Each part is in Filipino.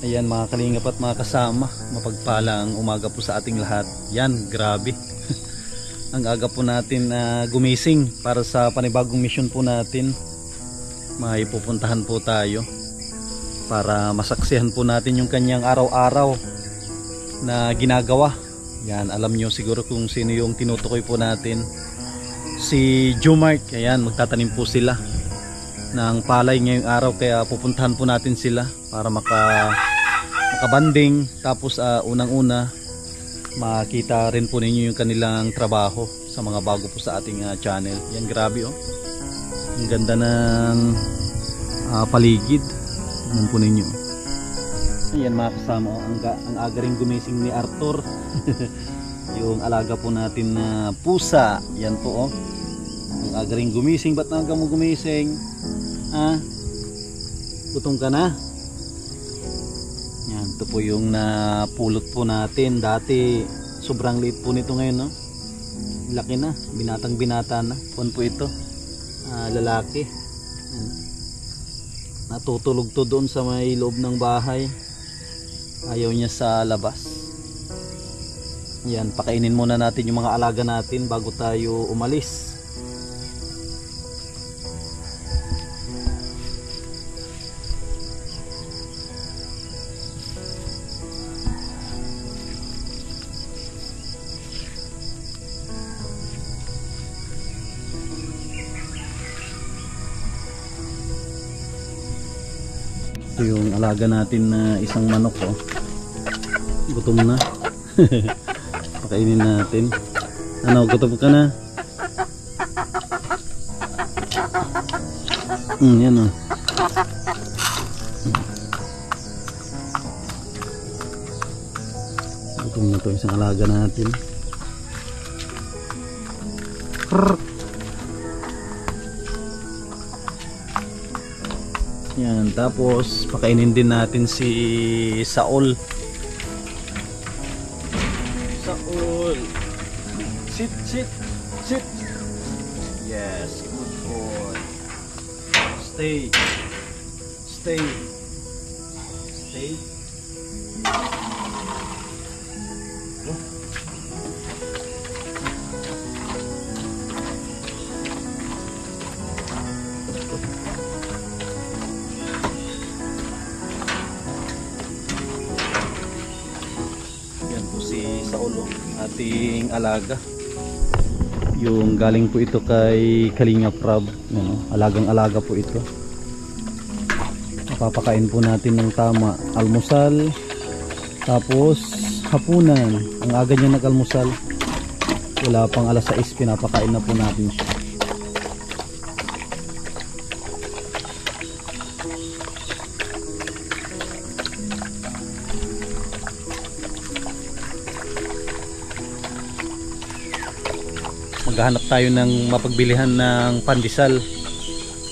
Ayan mga kalingap at mga kasama, mapagpalang umaga po sa ating lahat. Yan, grabe. Ang aga po natin gumising para sa panibagong mission po natin. May pupuntahan po tayo para masaksihan po natin yung kanyang araw-araw na ginagawa. Yan, alam nyo siguro kung sino yung tinutukoy po natin. Si Jumark, ayan, magtatanim po sila ng palay ngayong araw, kaya pupuntahan po natin sila para makabanding. Tapos unang-una makita rin po ninyo yung kanilang trabaho sa mga bago po sa ating channel. Yan, grabe oh, ang ganda ng paligid. Yan po ninyo. Ayan mga kasama, ang aga rin gumising ni Arthur. Yung alaga po natin na pusa. Yan po oh, ang aga rin gumising. Ba't aga mo gumising? Gutom ka na? Yan, ito po yung napulot po natin. Dati sobrang liit po nito ngayon, no? Laki na, binatang binata na. Puan po ito, lalaki. Yan. Natutulog to doon sa may loob ng bahay. Ayaw niya sa labas. Yan, pakainin muna natin yung mga alaga natin bago tayo umalis. Ito yung alaga natin na isang manok oh. Gutom na. Pakainin natin. Ano, gutom ka na? Yan oh. Gutom na to isang alaga natin. Yan, tapos pakainin din natin si Saul. Saul, sit, sit, sit. Yes, good boy. Stay, stay, stay. Oh. Si Saulo, ating alaga. Yung galing po ito kay Kalingap Rab. Alagang alaga po ito. Papakain po natin ng tama. Almusal, tapos hapunan. Ang aga niya nag-almusal. Wala pang alas 6, pinapakain na po natin siya. Maghahanap tayo ng mapagbilihan ng pandesal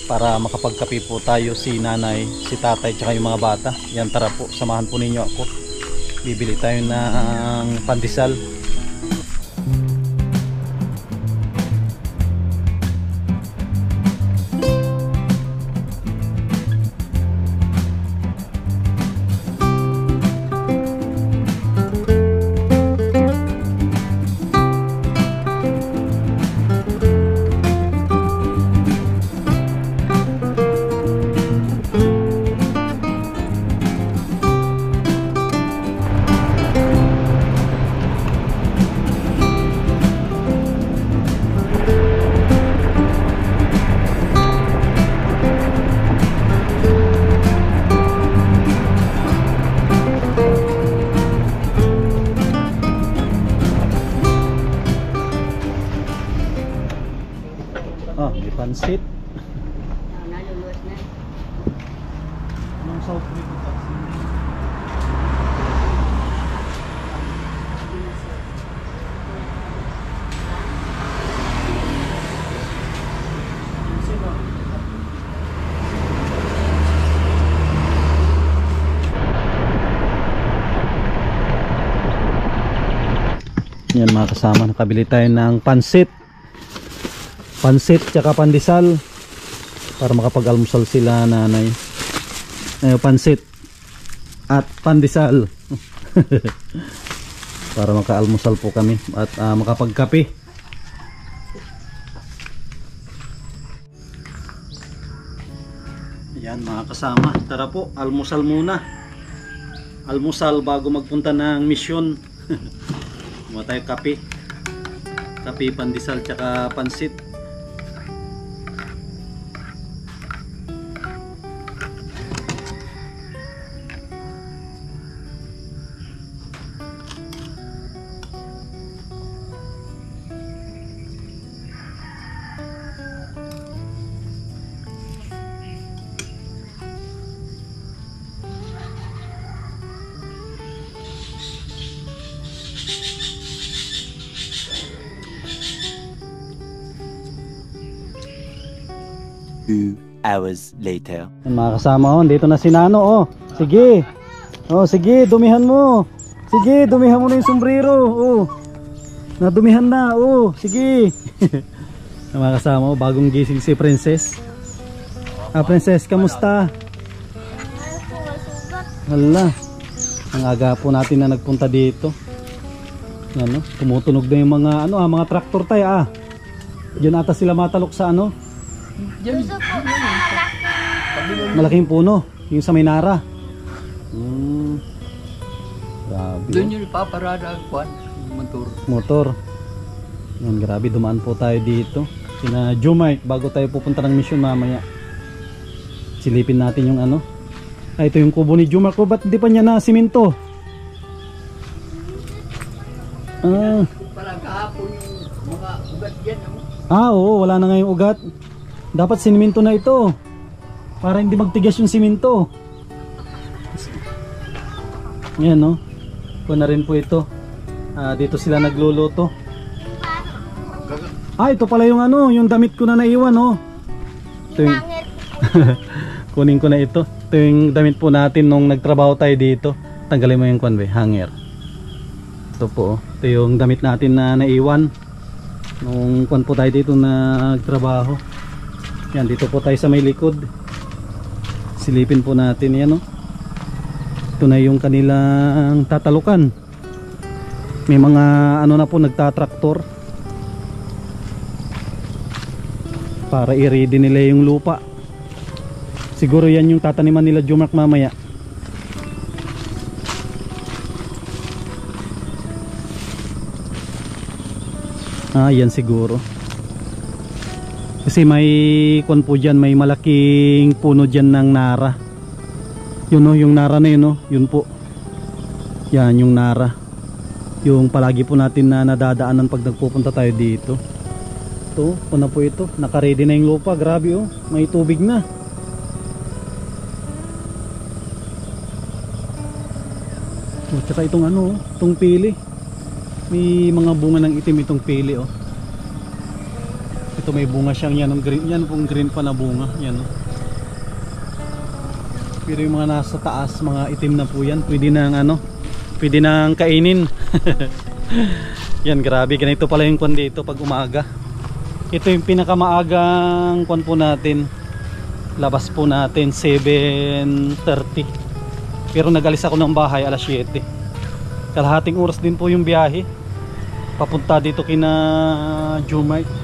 para makapagkape po tayo, si nanay, si tatay, tsaka yung mga bata. Yan, tara po, samahan po ninyo ako. Bibili tayo ng pandesal. May pansit. Naluluwas na. Anong South Korea ito? Yan mga kasama, nakabili tayo ng pansit tsaka pandesal para makapag-almusal sila nanay. Pansit at pandesal. Para makaalmusal po kami at makapagkape. Ayan mga kasama, tara po, almusal muna. Almusal bago magpunta ng misyon. Mga tayo kape. Kape, pandesal, tsaka pansit. Hours later. Yan, mga kasama, oh, dito na si Nano, oh. Sige. Oh, sige, dumihan mo. Sige, dumihan mo na yung sombrero. Oh. Nadumihan na. Oh, sige. Yan, mga kasama, oh, bagong gising si Princess. Princess, kamusta? Hala. Ang aga po natin na nagpunta dito. Yan, oh, tumutunog na yung mga mga traktor tayo, Diyan ata sila matalok sa malaking puno, yung sa Maynara. Grabe. Doon yung paparada ang motor. Yan, grabe, dumaan po tayo dito. Sina Jumite bago tayo pupunta ng mission mamaya. Silipin natin yung ito yung kubo ni Jumite ko. Ba't di pa niya na simento? Parang kahapon yung mga ugat yan. Oo, wala na ngayong ugat. Dapat sinimento na ito para hindi magtigas yung simento. Yan, no? Kuha na rin po ito. Dito sila nagluluto. Ito pala yung yung damit ko na naiwan, no? Ito yung kunin ko na ito. Ito yung damit po natin nung nagtrabaho tayo dito. Tanggalin mo yung hanger. Ito po, ito yung damit natin na naiwan nung po tayo dito nagtrabaho. Yan, dito po tayo sa may likod. Silipin po natin yan, no? Ito na yung kanilang tatalukan. May mga na po nagtatraktor para i-ready nila yung lupa. Siguro yan yung tataniman nila Jumark mamaya. Yan siguro. Kasi may po dyan, may malaking puno dyan ng nara. Yun, no, yung nara na yun, no? Yun po. Yan yung nara. Yung palagi po natin na nadadaanan pag nagpupunta tayo dito. Ito, na po ito. Naka-ready na yung lupa. Grabe, oh. May tubig na. Tsaka itong itong pili. May mga bunga ng itim itong pili, oh. Ito may bunga siyang yan, green, yan pong green pa na bunga, yan. Pero yung mga nasa taas, mga itim na po yan, pwede nang pwede nang kainin. Yan, grabe, ganito pala yung kwan dito pag umaga. Ito yung pinakamaagang kwan po natin. Labas po natin 7:30. Pero nagalis ako ng bahay alas 7. Kalahating oras din po yung biyahe papunta dito kina Jumite.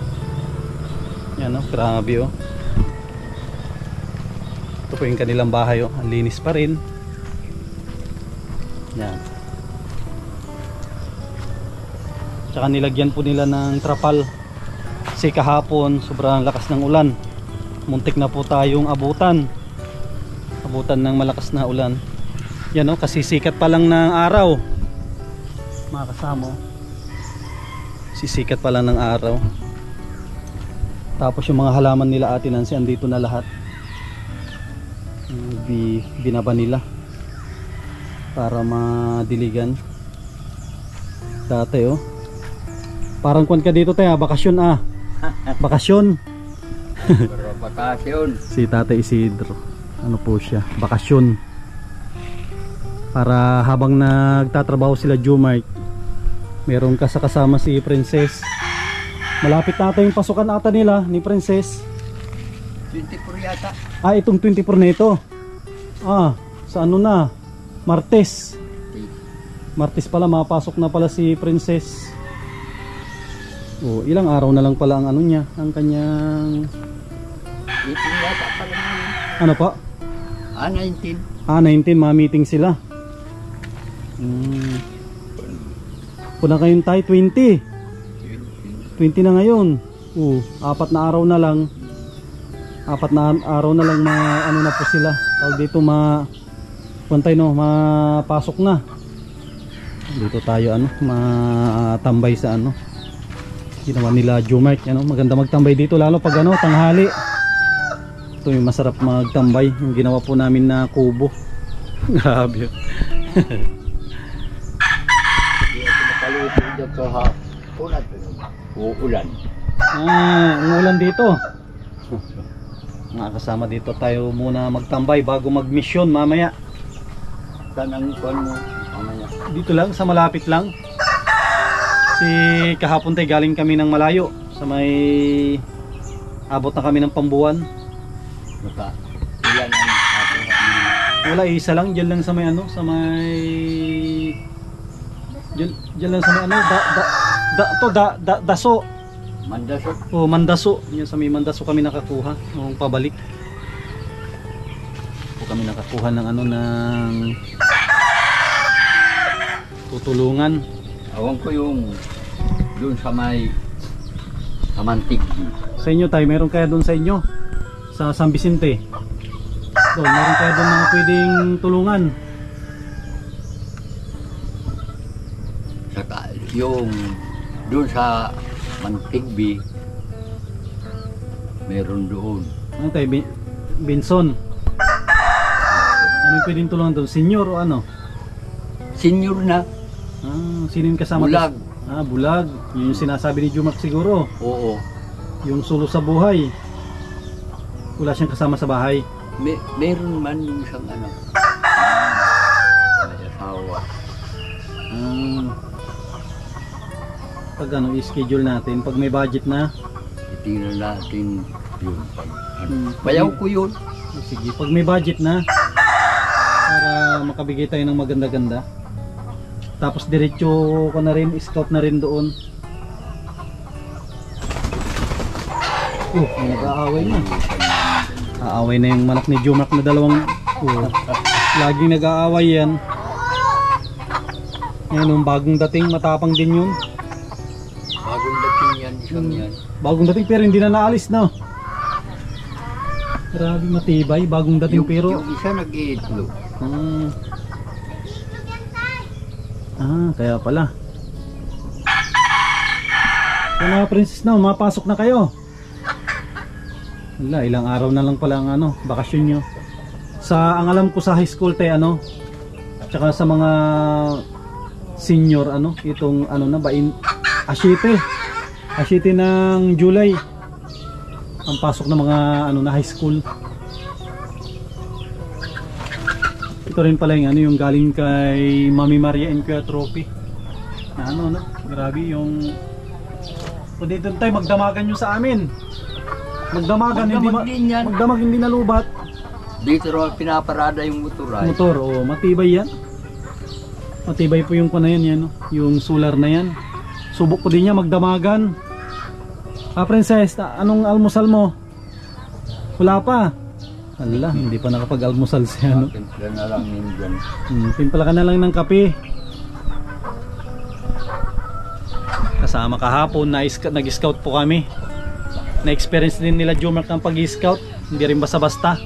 Yan, grabe, oh. Ito po yung kanilang bahay, oh. Ang linis pa rin. Yan. Tsaka nilagyan po nila ng trapal. Kasi kahapon sobrang lakas ng ulan. Muntik na po tayong abutan ng malakas na ulan. Yan, oh, kasi sikat pa lang ng araw. Mga kasama, sisikat pa lang ng araw. Tapos yung mga halaman nila Ate Nancy andito na lahat. Binaba nila para madiligan. Dati, oh. Parang kwan ka dito tayo, bakasyon, bakasyon. Bakasyon. Si Tatay Isidro, ano po siya, bakasyon. Para habang nagtatrabaho sila Jumite, meron kasama si Princess. Malapit na ata yung pasukan ata nila ni Princess. 24 yata. Itong 24 na ito. Sa ano na? Martes. Martes pala, mapasok na pala si Princess. Oh, ilang araw na lang pala ang ano niya, ang kanyang... 18 yata pala naman. Ano pa? 19. 19, ma-meeting sila. Puna kayong tayo, 20. 20 na ngayon. 4 na araw na lang. 4 na araw na lang ano na po sila. Tawag dito puntay no, mapasok na. Dito tayo matambay sa ginawa nila Jomart, maganda magtambay dito lalo pag tanghali. Ito yung masarap magtambay, yung ginawa po namin na kubo. Grabe. Hindi ako nakaluto dyan sa hapon at uulan. Umulan dito. Mga kasama dito tayo muna magtambay bago mag-mission mamaya. Saan ang kuwan mo? Mamaya. Dito lang, sa malapit lang. Kahapon tayo galing kami ng malayo. Sa may abot na kami ng Pambuan. Baka ilan ang ating Wala, isa lang. Diyan lang sa may sa may... Diyan lang sa may Daso. Mandaso. Mandaso. Yan sa may Mandaso kami nakakuha. Nung pabalik. Kami nakakuha ng ng tutulungan. Awan ko yung doon sa may Kamantig. Sa inyo tayo, meron kaya doon sa inyo? Sa San Vicente? Doon, meron kaya doon mga pwedeng tulungan? Saka yung doon sa Mantigbi meron doon. Ano tayo? Binson? Ano yung pwedeng tulungan doon? Senior o ano? Senior na. Sino yung kasama? Bulag. Bulag. Yun yung sinasabi ni Jumac siguro. Oo. Yung solo sa buhay. Wala siyang kasama sa bahay. Meron man yung isang may asawa. Pag i-schedule natin, pag may budget na, itingnan natin yun. Bayaw ko yun. Sige, pag may budget na, para makabigay tayo ng maganda-ganda. Tapos diretso ko na rin, scout na rin doon. May nag-aaway na. Aaway na yung manok ni Jumac na dalawang. Laging nag-aaway yan. Ngayon, yung bagong dating, matapang din yun. Bagong dating yan, isang yan. Bagong dating pero hindi na naalis na. Grabe matibay, bagong dating pero. Yung isa nag-iitlog. Kaya pala. Kaya mga princess na, mapasok na kayo. Wala, ilang araw na lang pala ang bakasyon nyo. Ang alam ko sa high school tayo tsaka sa mga senior itong Asyete ng July ang pasok ng mga na high school. Ito rin pala yung galing kay Mami Maria and Kuya Trophy. Grabe yung kung dito tayo magdamagan nyo sa amin. Magdamag hindi nalubat. Dito rin pinaparada yung motor ay. Motor, matibay yan. Matibay po yung yan, yung solar na yan. Subok ko din niya magdamagan. Princess, anong almusal mo? Wala pa. Hala, hindi pa nakapag-almusal siya, Timpla na lang yun dyan. Timpla ka na lang ng kape. Kasama kahapon, nag-scout po kami. Na-experience din nila Jumac ng pag-scout. Hindi rin basta-basta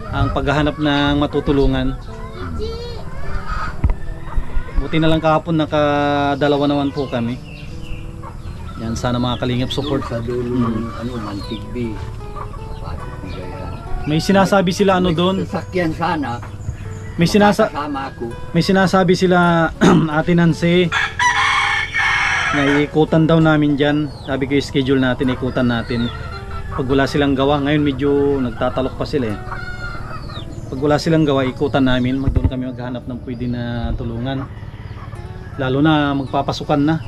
ang paghahanap ng matutulungan. Buti na lang kahapon nakadalawa naman po kami. Yan, sana mga kalingap support. Sa dulo Mantigbi. May sinasabi sila doon. Sasakyan sana. May sinasabi sila Ate Nancy na iikutan daw namin dyan. Sabi ko yung schedule natin, ikutan natin. Pag wala silang gawa, ngayon medyo nagtatalok pa sila Pag wala silang gawa, ikutan namin. Doon kami maghanap ng pwede na tulungan. Lalo na magpapasukan na.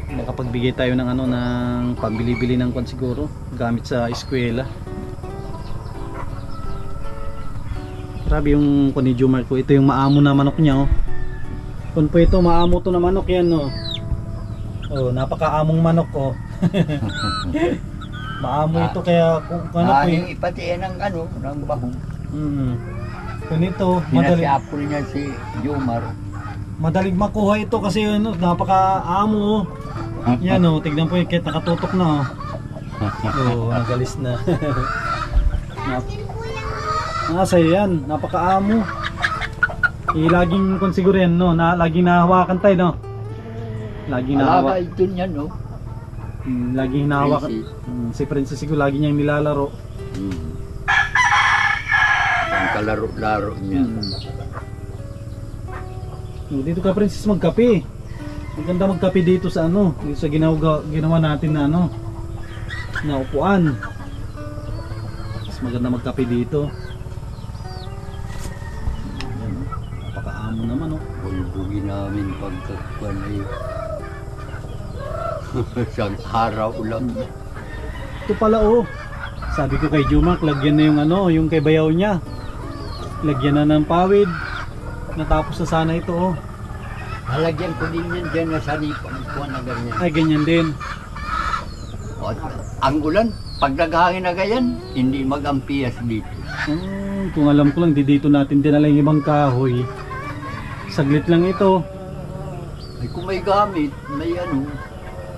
Makapagbigay tayo ng ng pambili-bili ng kwan siguro gamit sa eskwela. Grabe yung kung ni Jomar ko. Ito yung maamo na manok niya oh. Kung po ito maamo to na manok yan oh. Oh, napakaamong manok oh. Maamo ito kaya kung ano po Yung ipatiyan ng ano, ng bahong. Kung ito, madali. Pinasiapol niya si Jomar. Madaling makuha ito kasi ano, napakaamo oh. Yan oh, tignan po yung kahit nakatutok na oh. Oh, nagalis na. Sa'yo yan, napakaamo. Laging kung siguro yan no, laging nahawakan tayo no. Laging nahawakan. Alaga ito niya no. Laging nahawakan. Si Princess siguro lagi niyang nilalaro. Ang kalaro-laro niya. Dito ka Princess magkape. Maganda magkape dito sa ano, dito sa ginawa natin na ano, na upuan. Mas maganda magkape dito. Ayan, napakaamo naman oh. Bulbugin namin pagkakuan ay sa araw ulang. Ito pala oh. Sabi ko kay Jumark, lagyan na yung ano, yung kay bayaw niya. Lagyan na ng pawid. Natapos na sana ito oh. Halagyan ko din yan dyan na sanipang kuwan na ganyan. Ay ganyan din. O, ang ulan, pag naghangin na ganyan, hindi mag-ampiyas dito. Kung alam ko lang, dito natin dinala yung ibang kahoy. Saglit lang ito. Ay, kung may gamit, may ano.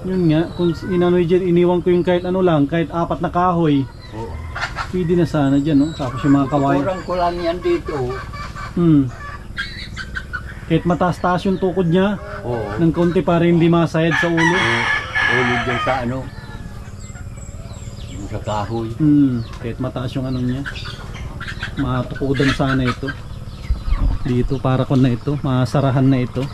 Yun nga, kung inanoy dyan, iniwan ko yung kahit ano lang, kahit 4 na kahoy. Oo. Pwede na sana dyan, no? Tapos yung mga kawayan. Tuturang ko lang yan dito. Kahit mataas-taas yung tukod niya, Oo. ng konti para hindi masayad sa ulo. Ulo dyan sa ano. Yung sa kahoy. Kahit mataas yung ano niya. Matukudan sana ito. Dito para kon na ito, masarahan na ito.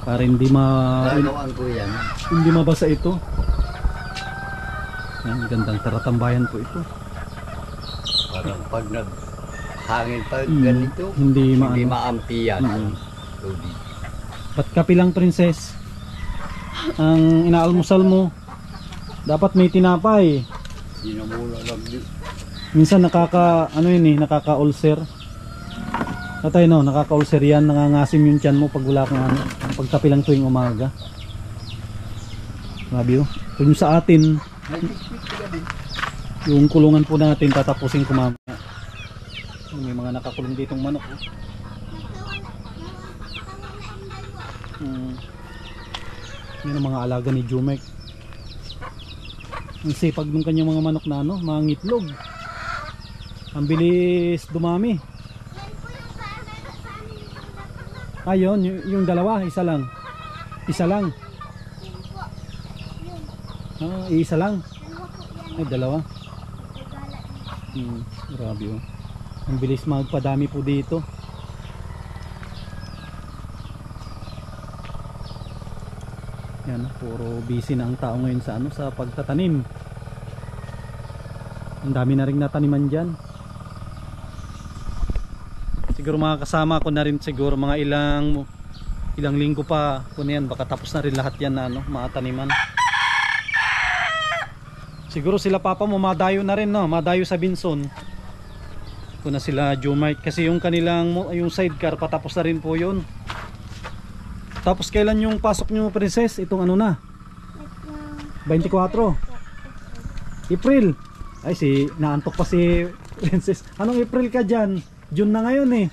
Para hindi Gagawin ko yan. hindi mabasa ito. Yan, gandang taratambayan po ito. Parang pag naghangin pag ganito, Hindi hindi maampiyan. Tubig. Ba't kape lang Princess? Ang inaalmusal mo, dapat may tinapay. Sinamula lang din. Minsan nakaka-ulcer. Tatay no, nakaka-ulcer yan, nangangasim yung tiyan mo pag wala kang ano, pagkape lang tuwing umaga. Grabe oh. Kung sa atin, yung kulungan po natin tatapusin ko mamaya. May mga nakakulong ditong manok oh. Yan ang mga alaga ni Jumek. Ang sipag ng kanyang mga manok na ano, mga ngitlog. Ang bilis dumami. Ayun, yung dalawa, isa lang. Isa lang. Isa lang. Ay, dalawa. Grabe oh. Ang bilis magpadami po dito. Yan, puro busy na ang tao ngayon sa ano, sa pagtatanim. Ang dami na ring nataniman diyan. Siguro mga kasama ko na rin siguro mga ilang linggo pa kung yan, baka tapos na rin lahat yan na ano, mga taniman. Siguro sila papa mo madayo na rin no, madayo sa Binson. Kung na sila Jomite kasi yung kanilang yung sidecar patapos na rin po yun. Tapos kailan yung pasok nyo Princess? Itong ano na? 24 April. Ay naantok pa si Princess. Anong April ka dyan? June na ngayon eh.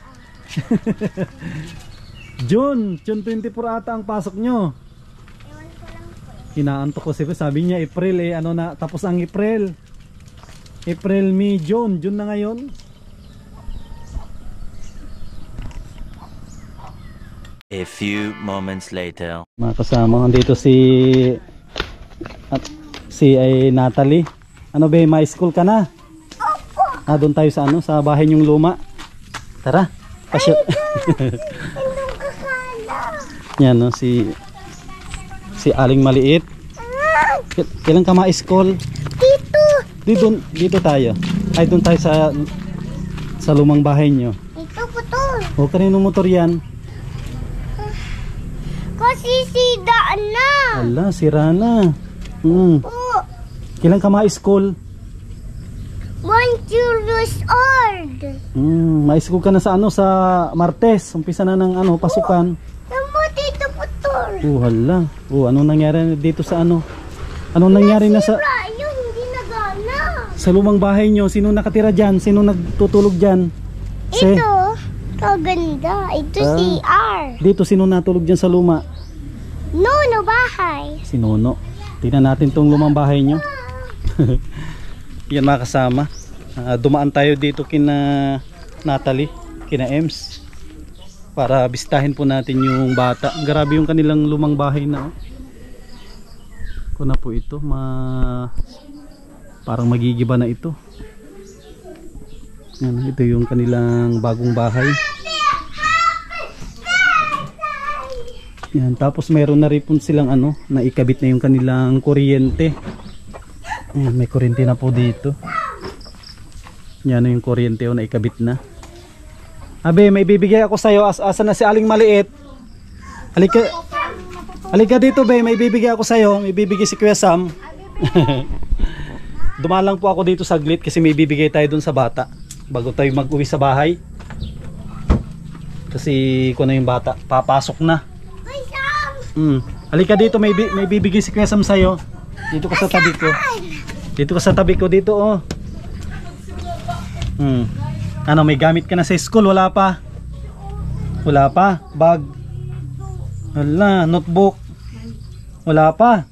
June 24 ata ang pasok nyo. Inaantok ko si sabi niya April eh, ano na, tapos ang April, May, June na ngayon. A few moments later. Mga kasama dito si ay Natalie. Ano ba, may school ka na? Opo. Doon tayo sa ano, sa bahay niyong luma. Tara. Pasyo. Yan no, si Aling Maliit. Kailan ka ma-school? Dito tayo. Ay doon tayo sa lumang bahay niyo. Ito putol. O kanino motor yan? Kasi sidaan na. Ala, sira na. Oo. Kailan ka ma-school? 1 years old. Mais-school ka na sa ano, sa Martes. Umpisa na ng ano, pasukan. Tama dito putol. Hala. Anong nangyari dito sa ano? Anong nangyari na sa Yun, hindi nagana. sa lumang bahay nyo? Sino nakatira dyan? Sino nagtutulog dyan? Ito, kaganda. Ito CR. Dito, sino natulog dyan sa luma? No, bahay. Si Nono. Tingnan natin tong lumang bahay nyo. Yan mga kasama. Dumaan tayo dito kina Natalie, kina Ems, para bisitahin po natin yung bata. Grabe yung kanilang lumang bahay na. Kung na po ito, parang magigiba na ito. Yan, ito yung kanilang bagong bahay. Yan, tapos meron na rin po silang ano, naikabit na yung kanilang kuryente. Yan, may kuryente na po dito. Yan yung kuryente o naikabit na. Abe, may bibigay ako sa'yo. Asa na si Aling Maliit? Halika dito, be. May bibigay ako sa'yo. May bibigay si Kuya Sam. Dumalang po ako dito saglit kasi may bibigay tayo dun sa bata bago tayo mag-uwi sa bahay. Kasi kung na yung bata, papasok na. Halika dito, may bibigay si Kuya Sam sa'yo. Dito ka sa tabi ko. Dito ka sa tabi ko, dito oh. Ano, may gamit ka na sa school? Wala pa? Wala pa? Bag? Wala, notebook? Wala pa?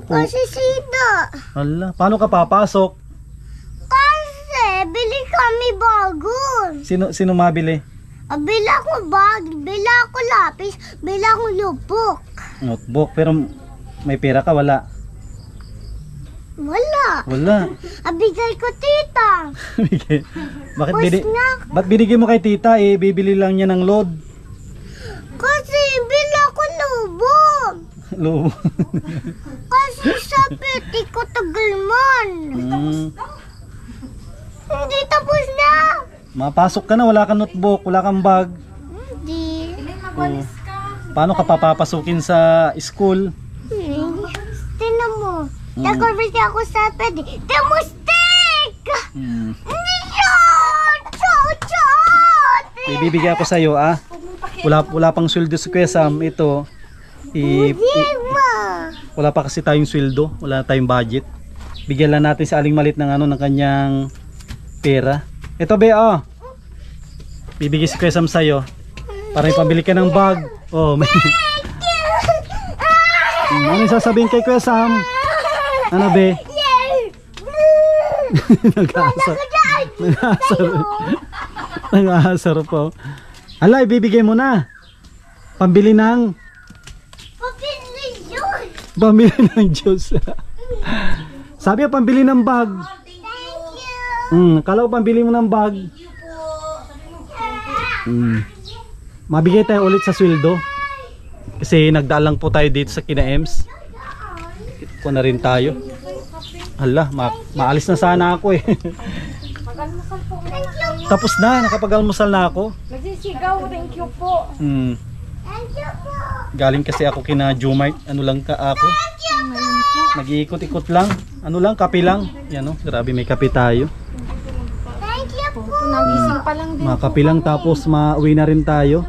Kasi sida. Wala, paano ka papasok? Kasi, bili kami bago. Sino mabili? Bili ako bag, bili ako lapis, bili ako lupok. Notebook, pero may pera ka? Wala? Wala. Abigay ko tita. Ba't binigay mo kay tita? Eh, bibili lang niya ng load. Kasi bili ako lubog. Load. Kasi sa peti ko tagal man. Hindi tapos na. Mapasok ka na, wala kang notebook, wala kang bag. Hindi. Paano ka papapasukin sa school? Tinan mo. Nag-order ako sa peti. Demustik! May bibigyan ako sa'yo, ah. Wala pang sweldo si Kuya Sam. Ito. Wala pa kasi tayong sweldo. Wala tayong budget. Bigyan lang natin si Aling Malit ng ano, ng kanyang pera. Ito, be, oh. Bibigyan si Kuya Sam sa'yo. Para ipambili ka ng bag. Oh, may... Ano yung sasabihin kay Kuya Sam? Ano, be? Nag-aasar po. Ala, ibibigay mo na. Pambili ng pambili ng juice. Sabi ko, pambili ng bag. Kala ko pambili mo ng bag. Mabigay tayo ulit sa sweldo. Kasi nagdaan lang po tayo dito sa kina Ems. Kuha na rin tayo. Hala, maalis na sana ako eh. Tapos na, nakapag-almusal na ako. Nagsisigaw, thank you po. Galing kasi ako kina Jumart. Ano lang ka ako? Nag-iikot-ikot lang. Ano lang, kape lang. Yan oh, grabe may kape tayo. Nagising pa lang din. Mga kape lang tapos mauwi na rin tayo.